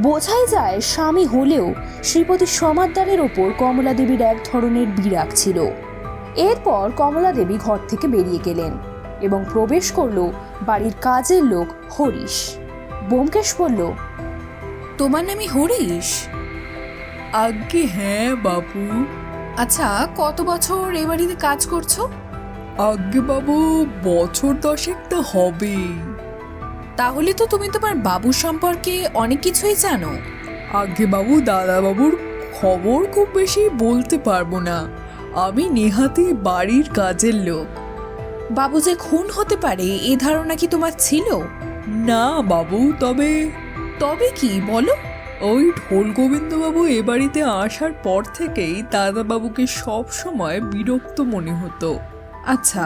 বোঝাই যায় স্বামী হলেও শ্রীপতি সমাদ্দারের ওপর কমলা দেবীর এক ধরনের বিরাগ ছিল। এরপর কমলা দেবী ঘর থেকে বেরিয়ে গেলেন এবং প্রবেশ করলো বাড়ির কাজের লোক হরিশ। ব্যোমকেশ বলল, তোমার নামই হরিশ? আজ্ঞে হ্যাঁ বাবু। আচ্ছা, কত বছর এ বাড়িতে কাজ করছো? আজ্ঞে বাবু, বছর 10 তো হবে। তাহলে তো তুমি তোমার বাবু সম্পর্কে অনেক কিছুই জানো। আজ্ঞে বাবু, দাদা বাবুর খবর খুব বেশি বলতে পারবো না। আমি নেহাতি বাড়ির কাজের লোক। বাবু যে খুন হতে পারে এ ধারণা কি তোমার ছিল? না বাবু, তবে কি বলো? ওই ঢোল গোবিন্দবাবু এ বাড়িতে আসার পর থেকেই দাদাবাবুকে সব সময় বিরক্ত মনে হতো। আচ্ছা,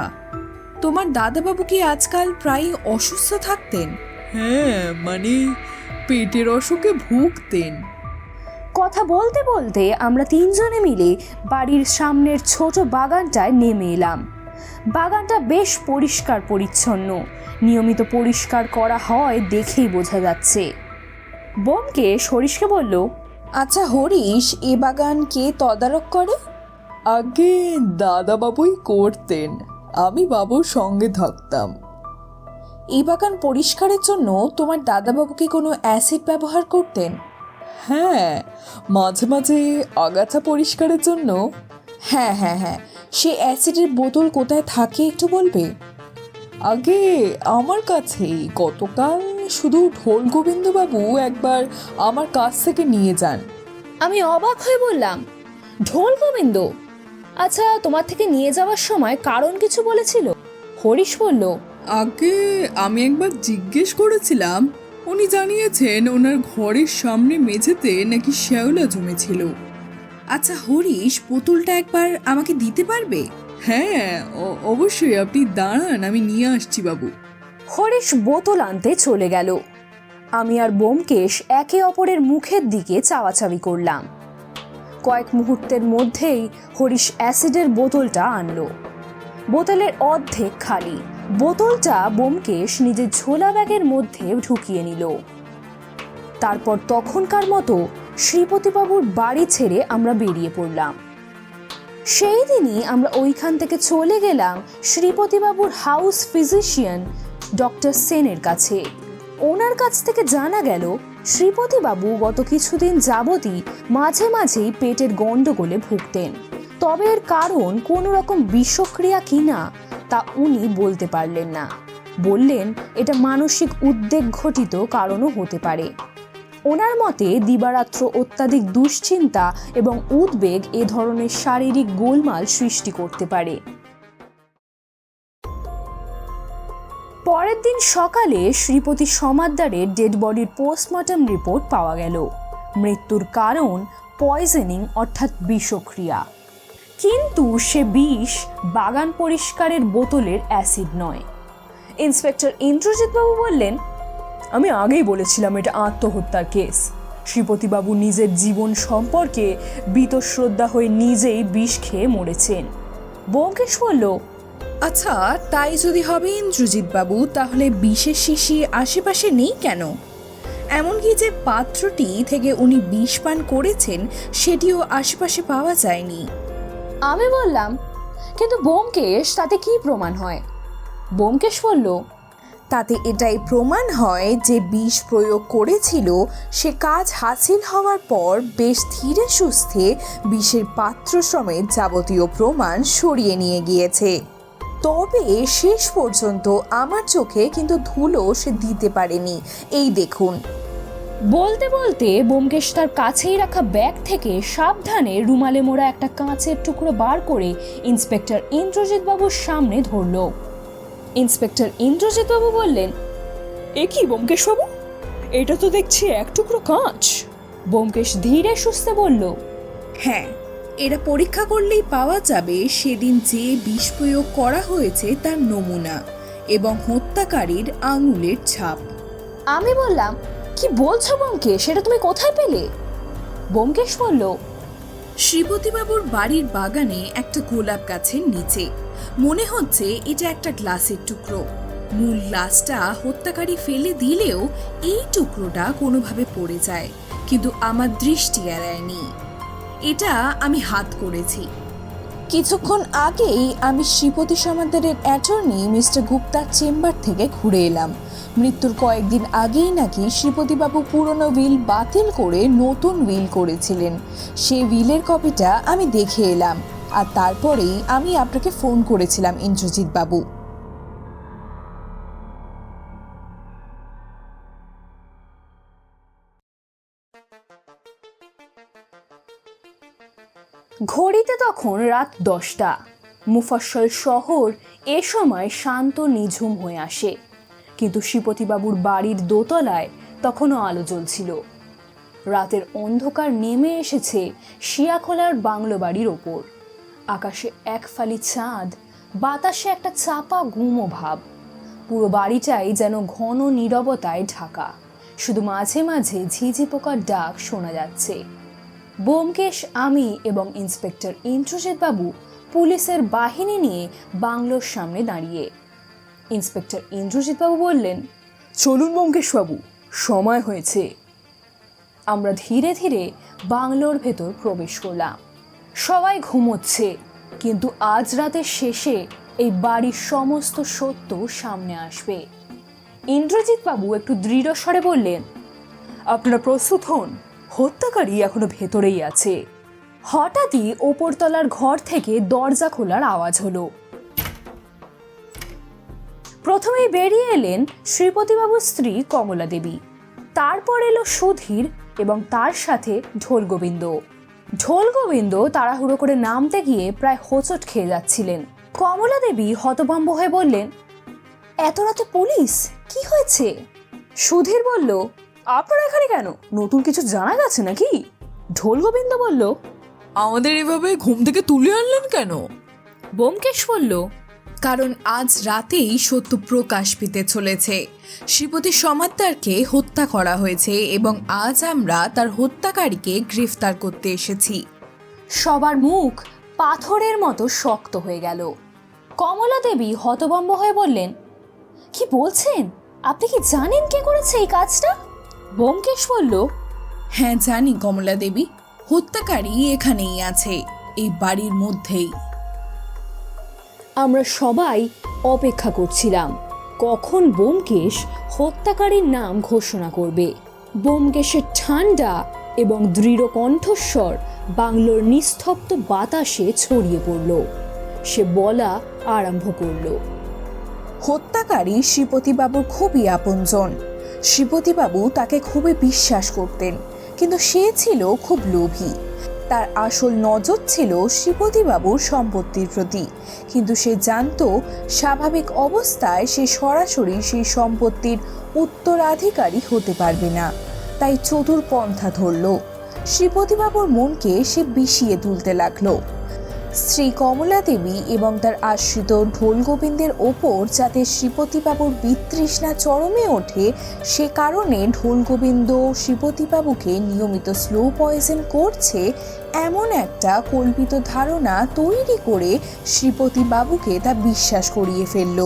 তোমার দাদাবাবু কি আজকাল প্রায় অসুস্থ থাকতেন? হ্যাঁ, মানে পেটের অসুখে ভুগতেন। কথা বলতে বলতে আমরা তিনজনে মিলে বাড়ির সামনের ছোট বাগানটায় নেমে এলাম। বাগানটা বেশ পরিষ্কার পরিচ্ছন্ন, নিয়মিত পরিষ্কার করা হয় দেখেই বোঝা যাচ্ছে। ব্যোমকেশ হরিশকে বলল, আচ্ছা হরিশ, এ বাগান কে তদারক করে? আগে দাদাবাবুই করতেন, আমি বাবুর সঙ্গে থাকতাম। এই বাগান পরিষ্কারের জন্য তোমার দাদাবাবু কি কোনো অ্যাসিড ব্যবহার করতেন? হ্যাঁ, মাঝে মাঝে আগাছা পরিষ্কারের জন্য। হ্যাঁ হ্যাঁ হ্যাঁ, সে অ্যাসিডের বোতল কোথায় থাকে একটু বলবে? আগে আমার কাছেই। গতকাল শুধু ঢোল গোবিন্দবাবু একবার আমার কাছ থেকে নিয়ে যান। আমি অবাক হয়ে বললাম, ঢোল গোবিন্দ? আচ্ছা, তোমার থেকে নিয়ে যাওয়ার সময় কারণ কিছু বলেছিল? হরিশ বলল, আগে আমি একবার জিজ্ঞেস করেছিলাম, উনি জানিয়েছেন ওনার ঘরের সামনে মেঝেতে নাকি শ্যাওলা জমেছিল। আচ্ছা হরিশ, বোতলটা একবার আমাকে দিতে পারবে? হ্যাঁ, অবশ্যই, আপনি দাঁড়ান, আমি নিয়ে আসছি বাবু। হরিশ বোতল আনতে চলে গেল। আমি আর ব্যোমকেশ একে অপরের মুখের দিকে চাওয়াচাওয়ি করলাম। কয়েক মুহূর্তের মধ্যেই হরিশ অ্যাসিডের বোতলটা আনলো। বোতলের অর্ধেক খালি। বোতলটা ব্যোমকেশ নিজের ঝোলা ব্যাগের মধ্যে ঢুকিয়ে নিল। তারপর তখনকার মতো শ্রীপতিবাবুর বাড়ি ছেড়ে আমরা বেরিয়ে পড়লাম। সেই দিনই আমরা ওইখান থেকে চলে গেলাম শ্রীপতিবাবুর হাউস ফিজিশিয়ান ডক্টর সেনের কাছে। ওনার কাছ থেকে জানা গেল শ্রীপতিবাবু গত কিছুদিন যাবতই মাঝে মাঝেই পেটের গণ্ডগোলে ভুগতেন। তবে এর কারণ কোনো রকম বিষক্রিয়া কিনা তা উনি বলতে পারলেন না। বললেন এটা মানসিক উদ্বেগ ঘটিত কারণও হতে পারে। ওনার মতে দিবারাত্র অত্যাধিক দুশ্চিন্তা এবং উদ্বেগ এ ধরনের শারীরিক গোলমাল সৃষ্টি করতে পারে। পরের দিন সকালে শ্রীপতি সমাদ্দারের ডেড বডির পোস্টমর্টম রিপোর্ট পাওয়া গেল। মৃত্যুর কারণ পয়জনিং অর্থাৎ বিষক্রিয়া, কিন্তু সে বিষ বাগান পরিষ্কারের বোতলের অ্যাসিড নয়। ইন্সপেক্টর ইন্দ্রজিৎ বাবু বললেন, আমি আগেই বলেছিলাম এটা আত্মহত্যার কেস। শ্রীপতিবাবু নিজের জীবন সম্পর্কে বীতশ্রদ্ধা হয়ে নিজেই বিষ খেয়ে মরেছেন। ব্যোমকেশ বলল, আচ্ছা, তাই যদি হবে ইন্দ্রজিৎ বাবু, তাহলে বিষের শিশি আশেপাশে নেই কেন? এমনকি যে পাত্রটি থেকে উনি বিষ পান করেছেন সেটিও আশেপাশে পাওয়া যায়নি। আমি বললাম, কিন্তু ব্যোমকেশ, তাতে কি প্রমাণ হয়? ব্যোমকেশ বলল, তাতে এটাই প্রমাণ হয় যে বিষ প্রয়োগ করেছিল সে কাজ হাসিল হওয়ার পর বেশ ধীরে সুস্থে বিষের পাত্র সমেত যাবতীয় প্রমাণ সরিয়ে নিয়ে গিয়েছে। তবে শেষ পর্যন্ত আমার চোখে কিন্তু ধুলো সে দিতে পারেনি। এই দেখুন। বলতে বলতে ব্যোমকেশ তার কাছেই রাখা ব্যাগ থেকে সাবধানে রুমালে মোড়া একটা কাঁচের টুকরো বার করে ইন্সপেক্টর ইন্দ্রজিৎ বাবুর সামনে ধরল। ইন্সপেক্টর ইন্দ্রজিৎ বাবু বললেন, এ কি ব্যোমকেশ বাবু, এটা তো দেখছি এক টুকরো কাঁচ। ব্যোমকেশ ধীরে সুস্থে বলল, হ্যাঁ, এরা পরীক্ষা করলেই পাওয়া যাবে সেদিন যে বিষ প্রয়োগ করা হয়েছে তার নমুনা এবং হত্যাকারীর আঙুলের ছাপ। আমি বললাম, কি বলছো ব্যোমকেশ, সেটা তুমি কোথায় পেলে? ব্যোমকেশ বলল, শ্রীপতিবাবুর বাড়ির বাগানে একটা গোলাপ গাছের নিচে। মনে হচ্ছে এটা একটা গ্লাসের টুকরো। মূল লাশটা হত্যাকারী ফেলে দিলেও এই টুকরোটা কোনোভাবে পড়ে যায়, কিন্তু আমার দৃষ্টি এড়ায়নি। এটা আমি হাত করেছি। কিছুক্ষণ আগেই আমি শ্রীপতি সমাদ্দারের অ্যাটর্নি মিস্টার গুপ্তার চেম্বার থেকে ঘুরে এলাম। মৃত্যুর কয়েকদিন আগেই নাকি শ্রীপতিবাবু পুরনো উইল বাতিল করে নতুন উইল করেছিলেন। সেই উইলের কপিটা আমি দেখে এলাম, আর তারপরেই আমি আপনাকে ফোন করেছিলাম ইন্দ্রজিৎ বাবু। ঘড়িতে তখন রাত 10টা। মুফস্সল শহর এ সময় শান্ত নিঝুম হয়ে আসে, কিন্তু শ্রীপতিবাবুর বাড়ির দোতলায় তখনও আলো জ্বলছিল। রাতের অন্ধকার নেমে এসেছে শিয়াখোলার বাংলো বাড়ির ওপর। আকাশে এক ফালি চাঁদ, বাতাসে একটা চাপা গুমো ভাব। পুরো বাড়িটাই যেন ঘন নীরবতায় ঢাকা, শুধু মাঝে মাঝে ঝিঝি পোকার ডাক শোনা যাচ্ছে। ব্যোমকেশ, আমি এবং ইন্সপেক্টর ইন্দ্রজিৎ বাবু পুলিশের বাহিনী নিয়ে বাংলোর সামনে দাঁড়িয়ে। ইন্সপেক্টর ইন্দ্রজিৎ বাবু বললেন, চলুন ব্যোমকেশ বাবু, সময় হয়েছে। আমরা ধীরে ধীরে বাংলোর ভেতর প্রবেশ করলাম। সবাই ঘুমোচ্ছে, কিন্তু আজ রাতের শেষে এই বাড়ির সমস্ত সত্য সামনে আসবে। ইন্দ্রজিৎ বাবু একটু দৃঢ় স্বরে বললেন, আপনারা প্রস্তুত হন, হত্যাকারী এখনো ভেতরেই আছে। হঠাৎই ওপরতলার ঘর থেকে দরজা খোলার আওয়াজ হলো। প্রথমেই বেরিয়ে এলেন শ্রীপতিবাবুর স্ত্রী কমলা দেবী, তারপর এলো সুধীর এবং তার সাথে ঢোল গোবিন্দ। ঢোল গোবিন্দ তাড়াহুড়ো করে নামতে গিয়ে প্রায় হোঁচট খেয়ে যাচ্ছিলেন। কমলা দেবী হতভম্ব হয়ে বললেন, এত রাতে পুলিশ, কি হয়েছে? সুধীর বলল, আপনারা এখানে কেন? নতুন কিছু জানা গেছে নাকি? ঢোল গোবিন্দ বলল, আমাদের এভাবে ঘুম থেকে তুলে আনলেন কেন? ব্যোমকেশ বলল, কারণ আজ রাতেই সত্য প্রকাশ পেতে চলেছে। শ্রীপতি সমাদ্দারকে হত্যা করা হয়েছে এবং আজ আমরা তার হত্যাকারীকে গ্রেফতার করতে এসেছি। সবার মুখ পাথরের মতো শক্ত হয়ে গেল। কমলা দেবী হতভম্ব হয়ে বললেন, কি বলছেন? আপনি কি জানেন কে করেছে এই কাজটা? ব্যোমকেশ বলল, হ্যাঁ জানি কমলা দেবী, হত্যাকারী এখানেই আছে, এই বাড়ির মধ্যেই। আমরা সবাই অপেক্ষা করছিলাম কখন ব্যোমকেশ হত্যাকারীর নাম ঘোষণা করবে। ব্যোমকেশের ঠান্ডা এবং দৃঢ় কণ্ঠস্বর বাংলোর নিস্তব্ধ বাতাসে ছড়িয়ে পড়ল। সে বলা আরম্ভ করল, হত্যাকারী শ্রীপতিবাবুর খুবই আপনজন। শ্রীপতিবাবু তাকে খুবই বিশ্বাস করতেন, কিন্তু সে ছিল খুব লোভী। তার আসল নজর ছিল শ্রীপতিবাবুর সম্পত্তির প্রতি, কিন্তু সে জানতো স্বাভাবিক অবস্থায় সে সরাসরি সেই সম্পত্তির উত্তরাধিকারী হতে পারবে না। তাই চতুর পন্থা ধরল। শ্রীপতিবাবুর মনকে সে বিষিয়ে তুলতে লাগলো। শ্রী কমলা দেবী এবং তার আশ্রিত ঢোল গোবিন্দের ওপর যাতে শ্রীপতিবাবুর বিতৃষ্ণা চরমে ওঠে, সে কারণে ঢোল গোবিন্দ শ্রীপতিবাবুকে নিয়মিত স্লো পয়জন করছে এমন একটা কল্পিত ধারণা তৈরি করে শ্রীপতিবাবুকে তা বিশ্বাস করিয়ে ফেলল।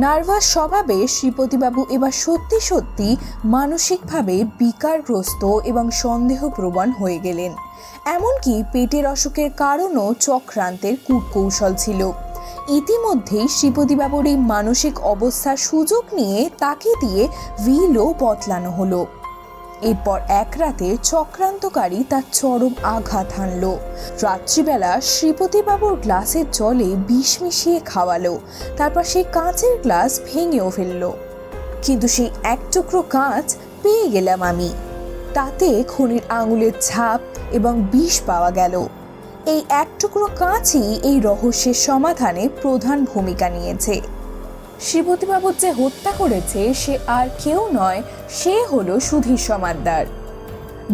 নার্ভাস স্বভাবে শ্রীপতিবাবু এবার সত্যি সত্যি মানসিকভাবে বিকারগ্রস্ত এবং সন্দেহপ্রবণ হয়ে গেলেন। এমনকি পেটের অসুখের কারণও চক্রান্তের কূটকৌশল ছিল। ইতিমধ্যেই শ্রীপতিবাবুর এই মানসিক অবস্থার সুযোগ নিয়ে তাকে দিয়ে উইলও বদলানো হলো। এরপর এক রাতে চক্রান্তকারী তার চরম আঘাত হানল। রাত্রিবেলা শ্রীপতিবাবুর গ্লাসের জলে বিষ মিশিয়ে খাওয়ালো, তারপর সেই কাঁচের গ্লাস ভেঙেও ফেলল। কিন্তু সেই এক টুকরো কাঁচ পেয়ে গেলাম আমি। তাতে খনির আঙুলের ছাপ এবং বিষ পাওয়া গেল। এই এক টুকরো কাঁচই এই রহস্যের সমাধানে প্রধান ভূমিকা নিয়েছে। শ্রীপতিবাবু যে হত্যা করেছে সে আর কেউ নয়, সে হলো সুধীর সমাদ্দার।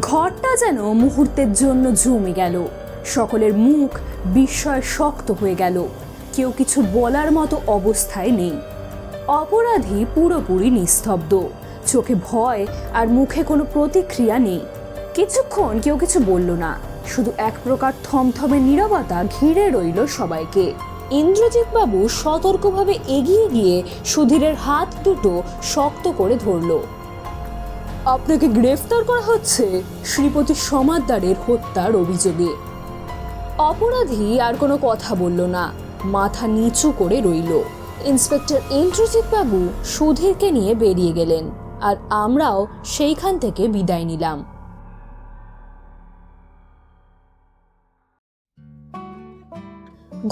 ঘরটা যেন মুহূর্তের জন্য জমে গেল। সকলের মুখ বিস্ময়ে শক্ত হয়ে গেল। কেউ কিছু বলার মতো অবস্থায় নেই। অপরাধী পুরোপুরি নিস্তব্ধ, চোখে ভয় আর মুখে কোনো প্রতিক্রিয়া নেই। কিছুক্ষণ কেউ কিছু বলল না, শুধু এক প্রকার থমথমে নীরবতা ঘিরে রইল সবাইকে। ইন্দ্রজিৎবাবু সতর্কভাবে এগিয়ে গিয়ে সুধীরের হাত দুটো শক্ত করে ধরল। আপনাকে গ্রেফতার করা হচ্ছে শ্রীপতি সমাদ্দারের হত্যার অভিযোগে। অপরাধী আর কোনো কথা বলল না, মাথা নিচু করে রইল। ইন্সপেক্টর ইন্দ্রজিৎবাবু সুধীরকে নিয়ে বেরিয়ে গেলেন, আর আমরাও সেইখান থেকে বিদায় নিলাম।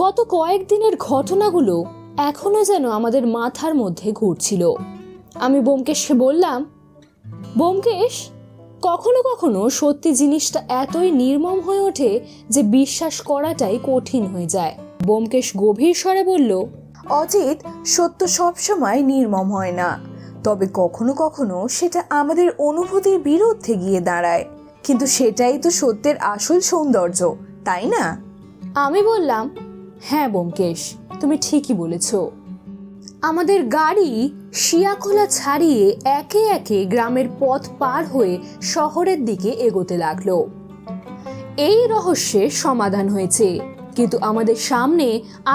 গত কয়েকদিনের ঘটনাগুলো এখনো যেন আমাদের মাথার মধ্যে ঘুরছিল। আমি ব্যোমকেশকে বললাম, ব্যোমকেশ, কখনো কখনো সত্যি জিনিসটা এতই নির্মম হয়ে ওঠে যে বিশ্বাস করাটাই কঠিন হয়ে যায়। ব্যোমকেশ গভীর স্বরে বলল, অজিত, সত্য সবসময় নির্মম হয় না, তবে কখনো কখনো সেটা আমাদের অনুভূতির বিরুদ্ধে গিয়ে দাঁড়ায়, কিন্তু সেটাই তো সত্যের আসল সৌন্দর্য, তাই না? আমি বললাম, হ্যাঁ ব্যোমকেশ, তুমি ঠিকই বলেছ। আমাদের গাড়ি শিয়াখোলা ছাড়িয়ে একে একে গ্রামের পথ পার হয়ে শহরের দিকে এগোতে লাগলো। এই রহস্যের সমাধান হয়েছে, কিন্তু আমাদের সামনে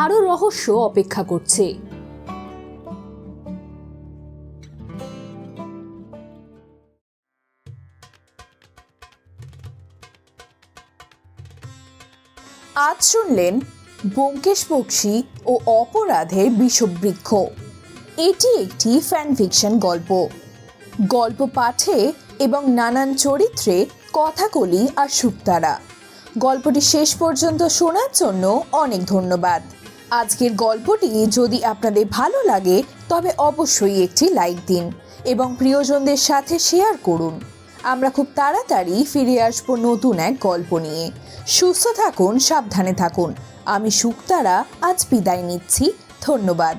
আরো রহস্য অপেক্ষা করছে। আজ শুনলেন ব্যোমকেশ বক্সী ও অপরাধের বিষবৃক্ষ। এটি একটি ফ্যান ফিকশন গল্প। গল্প পাঠে এবং নানান চরিত্রে কথাকলি আর শুকতারা। গল্পটি শেষ পর্যন্ত শোনার জন্য অনেক ধন্যবাদ। আজকের গল্পটি যদি আপনাদের ভালো লাগে তবে অবশ্যই একটি লাইক দিন এবং প্রিয়জনদের সাথে শেয়ার করুন। আমরা খুব তাড়াতাড়ি ফিরে আসবো নতুন এক গল্প নিয়ে। সুস্থ থাকুন, সাবধানে থাকুন। আমি শুকতারা আজ বিদায় নিচ্ছি। ধন্যবাদ।